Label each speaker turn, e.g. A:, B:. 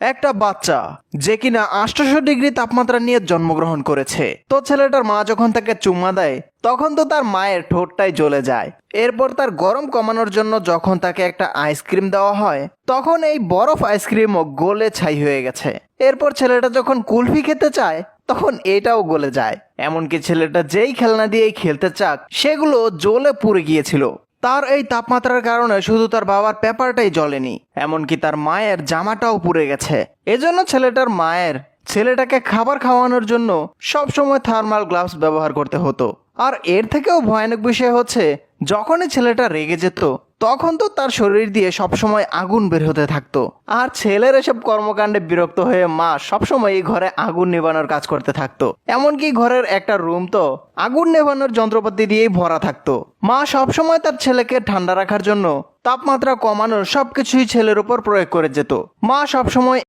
A: একটা বাচ্চা যে কিনা 800 ডিগ্রি তাপমাত্রা নিয়ে জন্মগ্রহণ করেছে। তো ছেলেটার মা যখন তাকে চুম্মা দেয় তখন তো তার মায়ের ঠোঁটটাই জ্বলে যায়। এরপর তার গরম কমানোর জন্য যখন তাকে একটা আইসক্রিম দেওয়া হয় তখন এই বরফ আইসক্রিমও গলে ছাই হয়ে গেছে। এরপর ছেলেটা যখন কুলফি খেতে চায় তখন এটাও গলে যায়। এমনকি ছেলেটা যেই খেলনা দিয়েই খেলতে চাক সেগুলো জ্বলে পুড়ে গিয়েছিল। তার এই তাপমাত্রার কারণে শুধু তার বাবার পেপারটাই জ্বলেনি, এমনকি তার মায়ের জামাটাও পুড়ে গেছে। এজন্য ছেলেটার মায়ের ছেলেটাকে খাবার খাওয়ানোর জন্য সবসময় থার্মাল গ্লাভস ব্যবহার করতে হতো। আর এর থেকেও ভয়ানক বিষয় হচ্ছে যখনই ছেলেটা রেগে যেত তখন তো তার শরীর দিয়ে সবসময় আগুন বের হতে থাকতো। আর ছেলের এসব কর্মকাণ্ডে বিরক্ত হয়ে মা সবসময় এই ঘরে আগুন নেভানোর কাজ করতে থাকতো। এমনকি ঘরের একটা রুম তো আগুন নেভানোর যন্ত্রপাতি দিয়েই ভরা থাকতো। মা সবসময় তার ছেলেকে ঠান্ডা রাখার জন্য তাপমাত্রা কমানোর সবকিছুই ছেলের উপর প্রয়োগ করে যেত। মা সবসময়